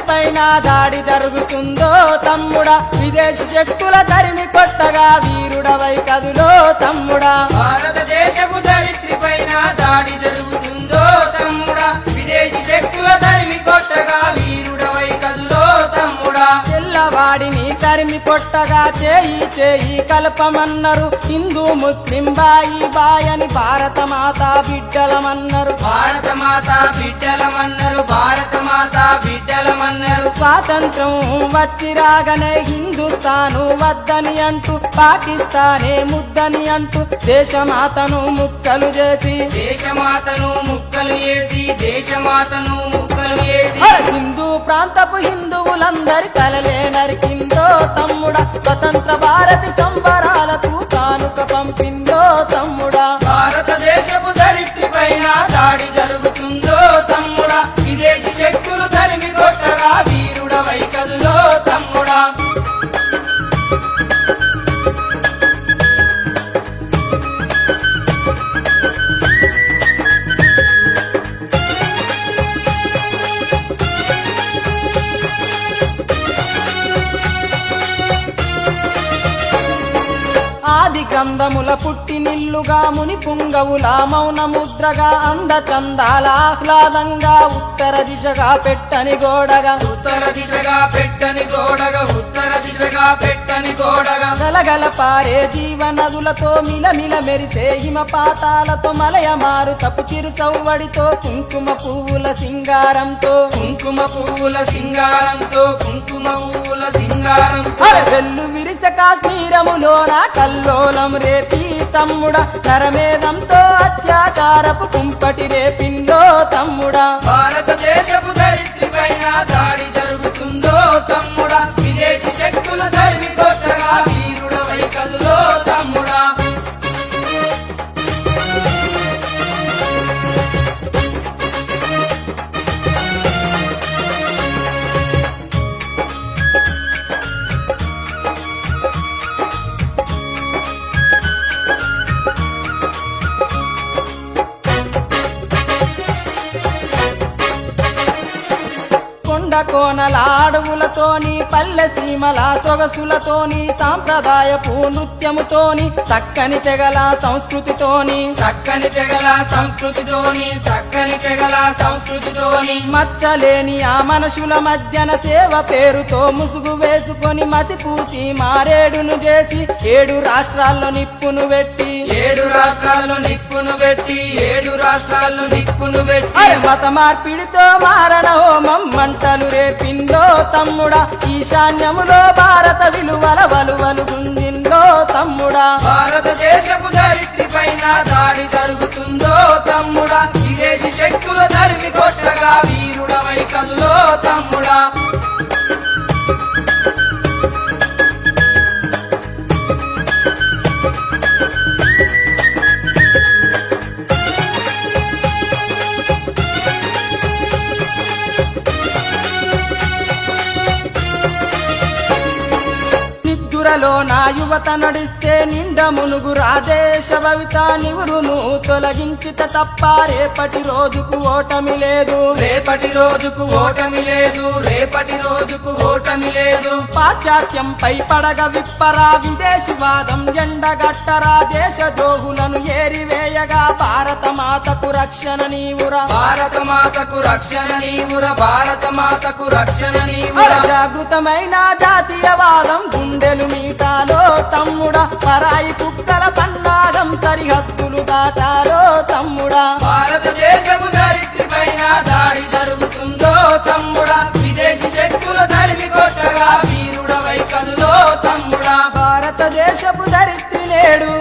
పైన దాడి జరుగుతుందో తమ్ముడా విదేశీ శక్తుల తరిమి కొట్టగా వీరుడవై కదులో తమ్ముడా భారతదేశపు ధరిత్రి పైన దాడి జరుగుతుందో తమ్ముడా విదేశీ శక్తుల తరిమి కొట్టగా వీరుడవై కదులో తమ్ముడా తెల్లవాడిని తరిమి కొట్టగా చేయి చేయి కలపమన్నారు హిందూ ముస్లిం బాయి బాయని భారత మాత బిడ్డలమన్నారు భారత మాత బిడ్డలమన్నారు భారత మాత బిడ్డలమన్నారు స్వాతంత్రం వచ్చి రాగానే హిందుస్థాను వద్దని అంటూ పాకిస్తానే ముద్దని అంటూ దేశమాతను ముక్కలు చేసి దేశమాతను ముక్కలు చేసి దేశమాతను ముక్కలు చేసి హిందూ ప్రాంతపు హిందువులందరి తలలే నరికిందో తమ్ముడా స్వతంత్ర భారతి సంబరాలకు కానుక పంపిందో తమ్ముడా భారతదేశపు ధరిత్రి పైన దాడి జరుగుతుందో తమ్ముడా విదేశీ శక్తులు తరిమి కొట్టగా వీరుడవై కదులో తమ్ముడా ఆది గ్రంథముల పుట్టినిల్లుగా ముని పుంగవుల మౌన ముద్రగా అందచందాల ఆహ్లాదంగా ఉత్తర దిశగా పెట్టని గోడగా ఉత్తర దిశగా పెట్టని గోడగా ఉత్తర దిశగా పెట్టని గోడగా గలగల పారే జీవనదులతో మిలమిల మెరిసే హిమపాతాలతో మలయ మారుతపు చిరు సవ్వడితో కుంకుమ పువ్వుల సింగారంతో కుంకుమ పువ్వుల సింగారంతో కుంకుమ పువ్వుల సింగారంతో వెల్లు విరిస కాశ్మీరములోన కల్లోలం రేపి తమ్ముడా నరమేధంతో అత్యాచారపు కుంపటి రేపిందో తమ్ముడా భారతదేశపు ధరిత్రి పైన దాడి జరుగుతుందో తమ్ముడా విదేశీ శక్తుల తరిమి కొట్టగా వీరుడవై కదులో తమ్ముడా కోనల అడవులతోని పల్లె సీమల సొగసులతోని సాంప్రదాయపు నృత్యముతోని చక్కని తెగల సంస్కృతితోని చక్కని తెగల సంస్కృతితోని చక్కని తెగల సంస్కృతితోని మచ్చలేని ఆ మనుషుల మధ్యన సేవ పేరుతో ముసుగు వేసుకొని మసిపూసి మారేడును చేసి 7 రాష్ట్రాల్లో నిప్పును పెట్టి 7 రాష్ట్రాల్లో నిప్పును పెట్టి 7 రాష్ట్రాల్లో నిప్పును పెట్టి మత మార్పిడితో మారణ హోమం మంటలు రేపిందో తమ్ముడా ఈశాన్యములో భారత విలువల వలువలు గుంజిందో తమ్ముడా భారతదేశపు ధరిత్రి పైన దాడి జరుగుతుందో తమ్ముడా విదేశీ శక్తుల తరిమి కొట్టగా వీరుడవై కదులో తమ్ముడా నిద్దురలో నా యువత నడిస్తే నిండ మునుగు రాదేశ భవిత నివురును తొలగించిత తప్ప రేపటి రోజుకు ఓటమి లేదు రేపటి రోజుకు ఓటమి లేదు రేపటి రోజుకు ఓటమి లేదు పాశ్చాత్యంపై పడగ విప్పరా విదేశీవాదం ఎండగట్టరా దేశ ద్రోహులను ఏరివేయగా భారత మాతకు రక్షణ నీవురా భారత మాతకు రక్షణ నీవురా భారత మాతకు రక్షణ నీవురా జాగృతమైన జాతీయవాదం గుండెలు మీటాలో తమ్ముడా పరాయి కుక్కల పన్నాగం సరిహద్దులు దాటాలో తమ్ముడా భారతదేశపు ధరిత్రి పైన దాడి జరుగుతుందో తమ్ముడా విదేశీ శక్తుల తరిమి కొట్టగా వీరుడవై కదులో తమ్ముడా భారతదేశపు ధరిత్రి నేడు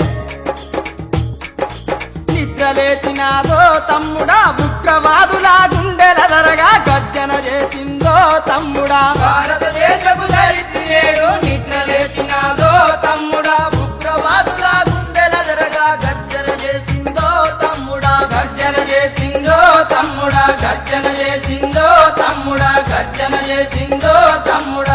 నిద్రలేచినాదో తమ్ముడా ఉగ్రవాదుల గుండెల ధరగా గర్జన చేసిందో తమ్ముడా భారతదేశపు ధరిత్రి నేడు నిద్ర లేచినాదో తమ్ముడా ఉగ్రవాదుల గుండెల ధరగా గర్జన చేసిందో తమ్ముడా గర్జన చేసిందో తమ్ముడా గర్జన చేసిందో తమ్ముడా గర్జన చేసిందో తమ్ముడా